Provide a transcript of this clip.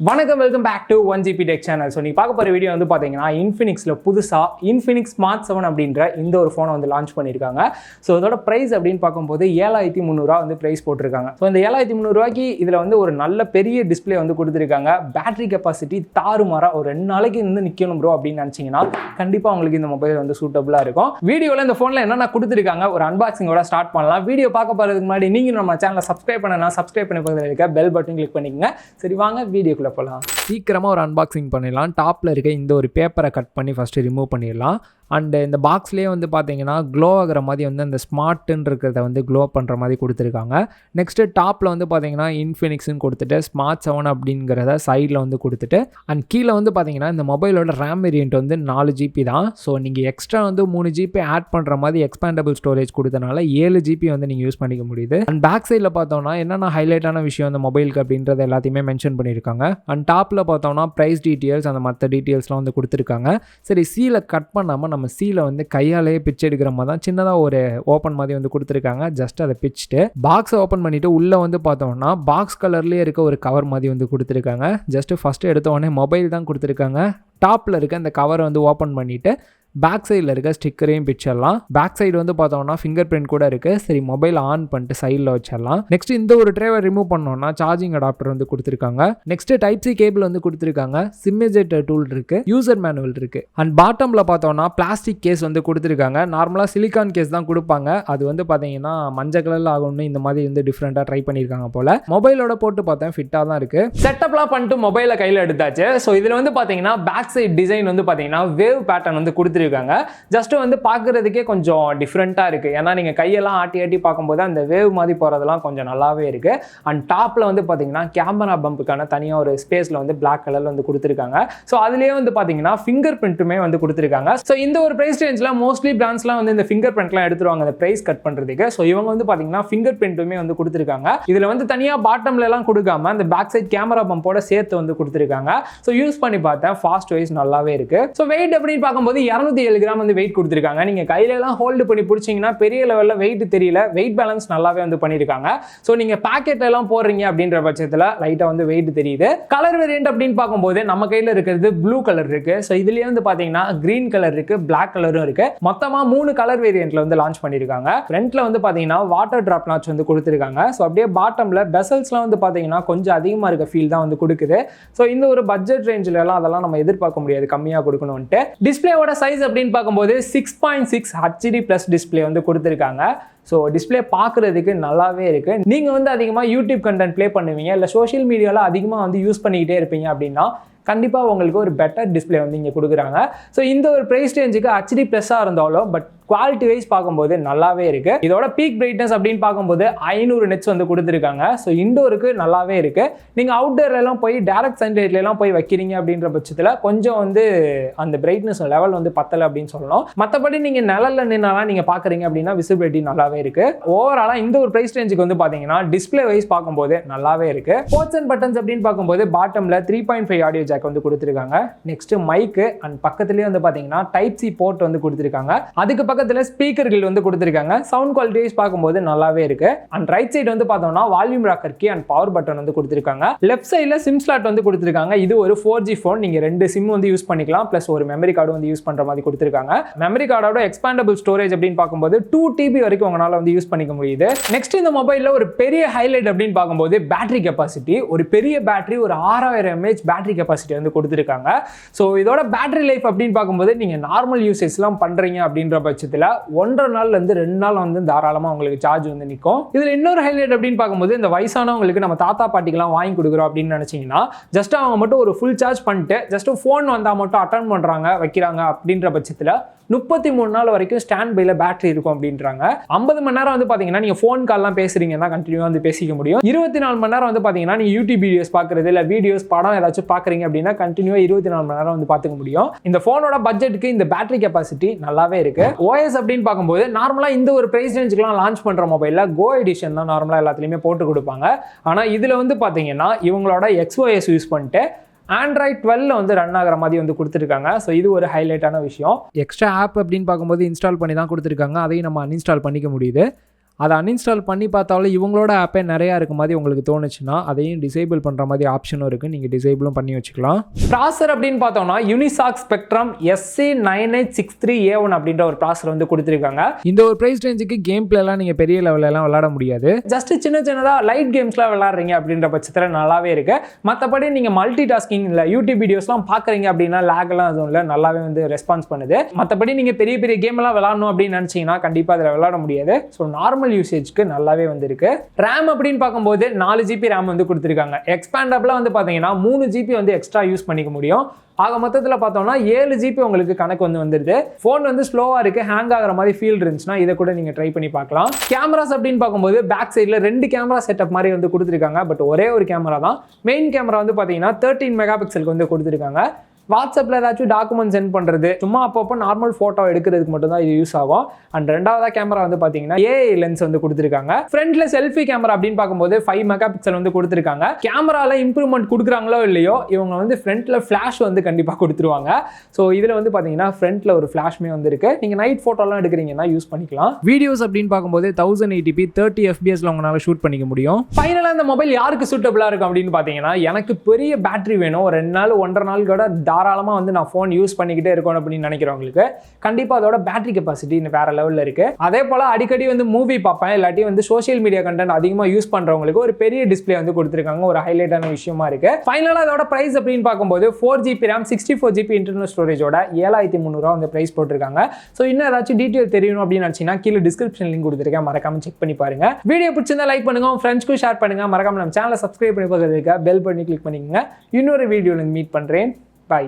வணக்கம், welcome back to 1GB Tech channel. So நீங்கள் பார்க்க போகிற வீடியோ வந்து பார்த்தீங்கன்னா இன்ஃபினிக்ஸில் புதுசாக இன்ஃபினிக்ஸ் ஸ்மார்ட் 7 அப்படின்ற இந்த ஒரு ஃபோனை வந்து லான்ச் பண்ணியிருக்காங்க. ஸோ இதோட ப்ரைஸ் அப்படின்னு பார்க்கும்போது 7300 வந்து ப்ரைஸ் போட்டிருக்காங்க. ஸோ இந்த 7300 இதில் வந்து ஒரு நல்ல பெரிய டிஸ்பிளே வந்து கொடுத்துருக்காங்க. பேட்டரி கெப்பாசிட்டி தாறுமாறாக ஒரு 2 நாளைக்கு வந்து நிற்கணும் ப்ரோ அப்படின்னு நினச்சிங்கன்னா கண்டிப்பாக உங்களுக்கு இந்த மொபைல் வந்து சூட்டபுளாக இருக்கும். வீடியோவில் இந்த ஃபோனில் என்னென்ன கொடுத்துருக்காங்க ஒரு அன்பாக்சிங்கோட ஸ்டார்ட் பண்ணலாம். வீடியோ பார்க்க போகிறதுக்கு முன்னாடி நீங்கள் நம்ம சேனலை சப்ஸ்கிரைப் பண்ணி பக்கத்தில் இருக்க பெல் பட்டன் கிளிக் பண்ணிக்கங்க. சரி வாங்க வீடியோக்குள்ளே போகலாம். சீக்கிரமாக ஒரு அன்பாக்சிங் பண்ணிடலாம். டாப்பில் இருக்க இந்த ஒரு பேப்பரை கட் பண்ணி ஃபஸ்ட்டு ரிமூவ் பண்ணிடலாம். அண்டு இந்த பாக்ஸ்லேயே வந்து பார்த்தீங்கன்னா க்ளோ ஆகிற மாதிரி வந்து அந்த ஸ்மார்ட்டுன்னு இருக்கிறத வந்து க்ளோ பண்ணுற மாதிரி கொடுத்துருக்காங்க. நெக்ஸ்ட்டு டாப்பில் வந்து பார்த்தீங்கன்னா இன்ஃபினிக்ஸ்னு கொடுத்துட்டு ஸ்மார்ட் 7 அப்படிங்கிறத சைடில் வந்து கொடுத்துட்டு அண்ட் கீழே வந்து பார்த்தீங்கன்னா இந்த மொபைலோட ரேம் வேரியன்ட் வந்து 4GB தான். ஸோ நீங்கள் எக்ஸ்ட்ரா வந்து 3GB ஆட் பண்ணுற மாதிரி எக்ஸ்பேண்டபிள் ஸ்டோரேஜ் கொடுத்தனால 7GB வந்து நீங்கள் யூஸ் பண்ணிக்க முடியுது. அண்ட் பேக் சைடில் பார்த்தோம்னா என்னென்ன ஹைலைட்டான விஷயம் அந்த மொபைலுக்கு அப்படின்றத எல்லாத்தையுமே மென்ஷன் பண்ணியிருக்காங்க. அண்ட் டாப்பில் பார்த்தோம்னா ப்ரைஸ் டீட்டெயில்ஸ் அந்த மற்ற டீட்டெயில்ஸ்லாம் வந்து கொடுத்துருக்காங்க. சரி, சீலை கட் பண்ணாமல் நம்ம சீலை வந்து கையாலேயே பிச்சு எடுக்கிற மாதிரி தான் சின்னதாக ஒரு ஓப்பன் மாதிரி வந்து கொடுத்துருக்காங்க. ஜஸ்ட் அதை பிச்சுட்டு பாக்ஸை ஓப்பன் பண்ணிவிட்டு உள்ளே வந்து பார்த்தோம்னா பாக்ஸ் கலர்லேயே இருக்க ஒரு கவர் மாதிரி வந்து கொடுத்துருக்காங்க. ஜஸ்ட்டு ஃபஸ்ட்டு எடுத்த உடனே மொபைல் தான் கொடுத்துருக்காங்க. டாப்பில் இருக்க இந்த கவரை வந்து ஓப்பன் பண்ணிவிட்டு பேக் சைடில் இருக்க ஸ்டிக்கரையும் பிச்சிடலாம். பேக் சைடு வந்து பார்த்தோம்னா ஃபிங்கர் பிரிண்ட் கூட இருக்குது. சரி, மொபைல் ஆன் பண்ணிட்டு சைடில் வச்சிடலாம். நெக்ஸ்ட் இந்த ஒரு ட்ரேவை ரிமூவ் பண்ணோம்னா சார்ஜிங் அடாப்டர் வந்து கொடுத்துருக்காங்க. நெக்ஸ்ட் டைப் சி கேபிள் வந்து கொடுத்துருக்காங்க. சிம் எஜெக்டர் டூல் இருக்குது. யூசர் மேனுவல் இருக்குது. அண்ட் பாட்டமில் பார்த்தோம்னா பிளாஸ்டிக் கேஸ் வந்து கொடுத்துருக்காங்க. நார்மலாக சிலிக்கான் கேஸ் தான் கொடுப்பாங்க. அது வந்து பார்த்தீங்கன்னா மஞ்சள் கலரில் ஆகணும்னு இந்த மாதிரி வந்து டிஃப்ரெண்ட்டாக ட்ரை பண்ணியிருக்காங்க போல். மொபைலோட போட்டு பார்த்தேன் ஃபிட்டாக தான் இருக்குது. செட்டப்லாம் பண்ணிட்டு மொபைலை கையில் எடுத்தாச்சு. ஸோ இதில் வந்து பார்த்தீங்கன்னா பேக் சைட் டிசைன் வந்து பார்த்தீங்கன்னா வேவ் பேட்டர்ன் வந்து கொடுத்துருக்காங்க. ஜஸ்ட் வந்து பார்க்கறதுக்கே கொஞ்சம் டிஃப்ரெண்ட்டாக இருக்குது. ஏன்னா நீங்கள் கையெல்லாம் ஆட்டி பார்க்கும்போது அந்த வேவ் மாதிரி போகிறதெல்லாம் கொஞ்சம் நல்லாவே இருக்குது. அண்ட் டாப்பில் வந்து பார்த்தீங்கன்னா கேமரா பம்புக்கான தனியாக ஒரு ஸ்பேஸில் வந்து பிளாக் கலரில் வந்து கொடுத்துருக்காங்க. ஸோ அதுலேயே வந்து பார்த்தீங்கன்னா ஃபிங்கர் பிரிண்ட்டுமே வந்து கொடுத்துருக்காங்க. ஸோ இந்த ஒரு ப்ரைஸ் ரேஞ்சில் மோஸ்ட்லி பிராண்ட்ஸ்லாம் வந்து இந்த ஃபிங்கர் பிரிண்ட்லாம் எடுத்துருவாங்க அந்த ப்ரைஸ் கட் பண்ணுறதுக்கு. ஸோ இவங்க வந்து பார்த்தீங்கன்னா ஃபிங்கர் பிரிண்ட்டுமே வந்து கொடுத்துருக்காங்க. இதில் வந்து தனியாக பாட்டம்லாம் கொடுக்காம அந்த பேக் சைட் கேமரா பம்போட சேர்த்து வந்து கொடுத்துருக்காங்க. ஸோ யூஸ் பண்ணி பார்த்தேன், ஃபாஸ்ட் வைஸ் நல்லாவே இருக்குது. ஸோ வெயிட் அப்படின்னு பார்க்கும்போது 207 கிராம் வந்து வெயிட் கொடுத்துருக்காங்க. நீங்கள் கையிலலாம் ஹோல்டு பண்ணி பிடிச்சிங்கன்னா பெரிய லெவலில் வெயிட் தெரியல. வெயிட் பேலன்ஸ் நல்லாவே வந்து பண்ணியிருக்காங்க. ஸோ நீங்கள் பேக்கெட்லாம் போடுறீங்க அப்படின்ற பட்சத்தில் லைட்டாக வந்து வெயிட் தெரியுது. கலர் வேரியன்ட் அப்படின்னு பார்க்கும்போது நம்ம கையில் இருக்கிறது ப்ளூ கலர் இருக்குது. ஸோ இதுலேயே வந்து பார்த்தீங்கன்னா க்ரீன் கலர் இருக்குது, பிளாக் கலரும் இருக்குது. மொத்தமாக 3 கலர் வேரியன்ட்ல வந்து லான்ச் பண்ணியிருக்காங்க. ஃப்ரண்ட்டில் வந்து பார்த்தீங்கன்னா வாட்டர் ட்ராப் நாட்ச் வந்து கொடுத்துருக்காங்க. ஸோ அப்படியே பாட்டமில் பெசல்ஸ்லாம் வந்து பார்த்தீங்கன்னா கொஞ்சம் அதிகமாக இருக்க ஃபீல் தான் வந்து கொடுக்குது. ஸோ இந்த ஒரு பட்ஜெட் ரேஞ்சில் எல்லாம் அதெல்லாம் நம்ம எதிர்பார்க்க முடியாது கம்மியாக கொடுக்கணும்ட்டு. டிஸ்பிளேவோட சைஸ் அப்படின்னு பார்க்கும்போது 6.6 HD ப்ளஸ் டிஸ்பிளே வந்து கொடுத்துருக்காங்க. ஸோ டிஸ்பிளே பார்க்குறதுக்கு நல்லாவே இருக்குது. நீங்கள் வந்து அதிகமாக யூடியூப் கண்டென்ட் ப்ளே பண்ணுவீங்க, இல்லை சோஷியல் மீடியாவில் அதிகமாக வந்து யூஸ் பண்ணிக்கிட்டே இருப்பீங்க அப்படின்னா கண்டிப்பாக உங்களுக்கு ஒரு பெட்டர் டிஸ்பிளே வந்து இங்கே கொடுக்குறாங்க. ஸோ இந்த ஒரு ப்ரைஸ் ரேஞ்சுக்கு HD ப்ளஸ்ஸாக இருந்தாலும் பட் குவாலிட்டி வைஸ் பார்க்கும்போது நல்லாவே இருக்குது. இதோட பீக் பிரைட்னஸ் அப்படின்னு பார்க்கும்போது 500 nits வந்து கொடுத்துருக்காங்க. ஸோ இண்டோருக்கு நல்லாவே இருக்குது. நீங்கள் அவுட்டோர்லாம் போய் டேரக்ட் சன்லைட்லாம் போய் வைக்கிறீங்க அப்படின்ற பட்சத்தில் கொஞ்சம் வந்து அந்த பிரைட்னஸ் லெவல் வந்து பத்தலை அப்படின்னு சொல்லணும். மற்றபடி நீங்கள் நிழலில் நின்னாலாம் நீங்கள் பார்க்குறீங்க அப்படின்னா விசிபிலிட்டி நல்லாவே இருக்குது. ஓவராலாக இந்த ஒரு ப்ரைஸ் ரேஞ்சுக்கு வந்து பார்த்தீங்கன்னா டிஸ்பிளே வைஸ் பார்க்கும்போது நல்லாவே இருக்குது. போர்ட்ஸ் அண்ட் பட்டன்ஸ் அப்படின்னு பார்க்கும்போது பாட்டமில் 3.5 ஆடியோ ஜாக் வந்து கொடுத்துருக்காங்க. நெக்ஸ்ட் மைக்கு அண்ட் பக்கத்துலேயே வந்து பார்த்தீங்கன்னா டைப் சி போர்ட் வந்து கொடுத்துருக்காங்க. அதுக்கு பக்கத்தில் ஸ்பீக்கர்கள் வந்து கொடுத்துருக்காங்க. சவுண்ட் குவாலிட்டி வைஸ் பார்க்கும்போது நல்லாவே இருக்கு. அண்ட் ரைட் சைடு வந்து பார்த்தோம்னா volume rocker key and power button வந்து கொடுத்துருக்காங்க. லெஃப்ட் சைடில் சிம் ஸ்லாட் வந்து கொடுத்துருக்காங்க. இது ஒரு 4G ஃபோன், நீங்க 2 சிம் வந்து யூஸ் பண்ணிக்கலாம். பிளஸ் ஒரு மெமரி கார்டு வந்து யூஸ் பண்ற மாதிரி கொடுத்துருக்காங்க. மெமரி கார்டோட எக்ஸ்பேண்டபிள் ஸ்டோரேஜ் அப்படின்னு பார்க்கும்போது 2TB வரைக்கும் உங்களால வந்து யூஸ் பண்ணிக்க முடியுது. நெக்ஸ்ட் இந்த மொபைலில் ஒரு பெரிய ஹைலைட் அப்படின்னு பார்க்கும்போது பேட்டரி கெப்பாசிட்டி. ஒரு பெரிய பேட்டரி, ஒரு 6000 mAh பேட்டரி கெப்பாசிட்டி வந்து கொடுத்துருக்காங்க. ஸோ இதோட பேட்டரி லைஃப் அப்படின்னு பார்க்கும்போது நீங்க நார்மல் யூசேஜ்லாம் பண்றீங்க அப்படின்ற பட்சத்தில் 1.5 நாள்ல இருந்து 2 நாள் வந்து தாராளமா உங்களுக்கு சார்ஜ் வந்து நிற்கும். இதுல இன்னொரு ஹைலைட் அப்படின்னு பார்க்கும்போது இந்த வயசானவங்களுக்கு நம்ம தாத்தா பாட்டிக்கெல்லாம் வாங்கி கொடுக்குறோம் அப்படின்னு நினைச்சீங்கன்னா ஜஸ்ட் அவங்க மட்டும் ஒரு ஃபுல் சார்ஜ் பண்ணிட்டு ஜஸ்ட் ஃபோன் வந்தால் மட்டும் அட்டன் பண்றாங்க வைக்கிறாங்க அப்படின்ற பட்சத்தில் 33 நாள் வரைக்கும் ஸ்டாண்ட் பைல பேட்டரி இருக்கும் அப்படின்றாங்க. 50 மணி நேரம் வந்து பாத்தீங்கன்னா நீங்க ஃபோன் கால்லாம் பேசுறீங்கன்னா கண்டினியூவா வந்து பேசிக்க முடியும். 24 மணி நேரம் வந்து பாத்தீங்கன்னா நீங்க யூடியூப் வீடியோஸ் பார்க்கறது இல்ல வீடியோஸ் படம் ஏதாச்சும் பாக்குறீங்க அப்படின்னா கண்டினியூவா 24 மணி நேரம் வந்து பாத்துக்க முடியும். இந்த போனோட பட்ஜெட்டுக்கு இந்த பேட்டரி கெப்பாசிட்டி நல்லாவே இருக்கு. OS அப்படின்னு பார்க்கும்போது நார்மலா இந்த ஒரு பிரைஸ் ரேஞ்சுக்குலாம் லான்ச் பண்ற மொபைல்ல கோ எடிஷன் தான் நார்மலா எல்லாத்துலயுமே போட்டு கொடுப்பாங்க. ஆனா இதுல வந்து பாத்தீங்கன்னா இவங்களோட XOS யூஸ் பண்ணிட்டு Android 12 வந்து ரன் ஆகிற மாதிரி வந்து கொடுத்துருக்காங்க. ஸோ இது ஒரு ஹைலைட்டான விஷயம். எக்ஸ்ட்ரா ஆப் அப்படின்னு பார்க்கும்போது இன்ஸ்டால் பண்ணி தான் கொடுத்துருக்காங்க. அதையும் நம்ம அன்இன்ஸ்டால் பண்ணிக்க முடியுது. அதை அன்இன்ஸ்டால் பண்ணி பார்த்தாலும் இவங்களோட ஆப்பே நிறையா இருக்க மாதிரி உங்களுக்கு தோணுச்சுன்னா அதையும் டிசேபிள் பண்ணுற மாதிரி ஆப்ஷனும் இருக்குது, நீங்கள் டிசேபிளும் பண்ணி வச்சுக்கலாம். ப்ராசர் அப்படின்னு பார்த்தோம்னா யூனிசாக் ஸ்பெக்ட்ரம் SC9863A1 அப்படின்ற ஒரு ப்ராசர் வந்து கொடுத்துருக்காங்க. இந்த ஒரு ப்ரைஸ் ரேஞ்சுக்கு கேம் பிளேலாம் நீங்கள் பெரிய லெவலெலாம் விளையாட முடியாது. ஜஸ்ட் சின்னதாக லைட் கேம்ஸ்லாம் விளையாடுறீங்க அப்படின்ற பட்சத்தில் நல்லாவே இருக்கு. மற்றபடி நீங்கள் மல்டி டாஸ்கிங் இல்லை யூடியூப் வீடியோஸ்லாம் பார்க்குறீங்க அப்படின்னா லேக்லாம் எதுவும் இல்லை, நல்லாவே வந்து ரெஸ்பான்ஸ் பண்ணுது. மற்றபடி நீங்கள் பெரிய பெரிய கேம்லாம் விளாடணும் அப்படின்னு நினச்சிங்கன்னா கண்டிப்பாக அதில் விளையாட முடியாது. ஸோ நார்மல் யூசேஜ்க்கு நல்லாவே வந்திருக்கு. ரேம் அப்படின்னு பார்க்கும்போது 4 GB ரேம் வந்து கொடுத்துருக்காங்க. எக்ஸ்பேண்டபிளாக வந்து பார்த்தீங்கன்னா 3 GB வந்து எக்ஸ்ட்ரா யூஸ் பண்ணிக்க முடியும். ஆக மொத்தத்தில் பார்த்தோம்னா 7 GB உங்களுக்கு கணக்கு வந்து வந்துடுது. ஃபோன் வந்து ஸ்லோவாக இருக்குது, ஹேங் ஆகிற மாதிரி ஃபீல் இருந்துச்சுன்னா இதை கூட நீங்கள் ட்ரை பண்ணி பார்க்கலாம். கேமராஸ் அப்படின்னு பார்க்கும்போது பேக் சைடில் 2 கேமரா செட்டப் மாதிரி வந்து கொடுத்துருக்காங்க. பட் ஒரே ஒரு கேமரா தான். மெயின் கேமரா வந்து பார்த்தீங்கன்னா 13 மெகா பிக்சலுக்கு வந்து கொடுத்துருக்காங்க. வாட்ஸ்அப்பில் ஏதாச்சும் டாக்குமெண்ட் சென்ட் பண்ணுறது, சும்மா அப்பப்போ நார்மல் ஃபோட்டோ எடுக்கிறதுக்கு மட்டும் தான் இது யூஸ் ஆகும். அண்ட் ரெண்டாவதா கேமரா வந்து பார்த்தீங்கன்னா ஏஐ லென்ஸ் வந்து கொடுத்துருக்காங்க. ஃப்ரண்ட்ல செல்ஃபி கேமரா அப்படின்னு பார்க்கும்போது 5 மெகா பிக்சல் வந்து கொடுத்துருக்காங்க. கேமரால இம்ப்ரூவ்மெண்ட் கொடுக்குறாங்களோ இல்லையோ இவங்க வந்து ஃப்ரண்ட்ல ஃபிளாஷ் வந்து கண்டிப்பாக கொடுத்துருவாங்க. ஸோ இதில் வந்து பார்த்தீங்கன்னா ஃப்ரண்ட்ல ஒரு ஃபிளாஷ்மே வந்து இருக்கு. நீங்கள் நைட் ஃபோட்டோலாம் எடுக்கிறீங்கன்னா யூஸ் பண்ணிக்கலாம். வீடியோஸ் அப்படின்னு பார்க்கும்போது 1080p 30 fps உங்களால் ஷூட் பண்ணிக்க முடியும். ஃபைனலாக இந்த மொபைல் யாருக்கு சூட்டபிளாக இருக்கும் அப்படின்னு பார்த்தீங்கன்னா, எனக்கு பெரிய பேட்டரி வேணும், 2 நாள் 1.5 நாள் கூட தாராளமாக வந்து நான் ஃபோன் யூஸ் பண்ணிக்கிட்டே இருக்கணும் அப்படின்னு நினைக்கிறவங்களுக்கு கண்டிப்பாக அதோட பேட்டரி கெப்பாசிட்டி வேற லெவலில் இருக்கு. அதே போல் அடிக்கடி வந்து மூவி பார்ப்பேன், இல்லாட்டி வந்து சோஷியல் மீடியா கண்டென்ட் அதிகமாக யூஸ் பண்ணுறவங்களுக்கு ஒரு பெரிய டிஸ்பிளே வந்து கொடுத்துருக்காங்க. ஒரு ஹைலைட்டான விஷயமா இருக்கு. ஃபைனலாக அதோட பிரைஸ் அப்படின்னு பார்க்கும்போது 4 GB RAM 64 GB இன்டர்னல் ஸ்டோரேஜோட 7300 வந்து பிரைஸ் போட்டிருக்காங்க. ஸோ இன்னும் ஏதாச்சும் டீட்டெயில் தெரியணும் அப்படின்னு நினச்சிங்கன்னா கீழே டிஸ்கிரிப்ஷன் லிங்க் கொடுத்துருக்கேன், மறக்காம செக் பண்ணி பாருங்க. வீடியோ பிடிச்சிருந்தா லைக் பண்ணுங்க, உங்க ஃப்ரெண்ட்ஸ்க்கும் ஷேர் பண்ணுங்க, மறக்காம நம்ம சேனலை சப்ஸ்கிரைப் பண்ணி பார்க்கறதுக்கு பெல் பண்ணி கிளிக் பண்ணிக்கோங்க. இன்னொரு வீடியோவில் மீட் பண்ணுறேன். பாய்.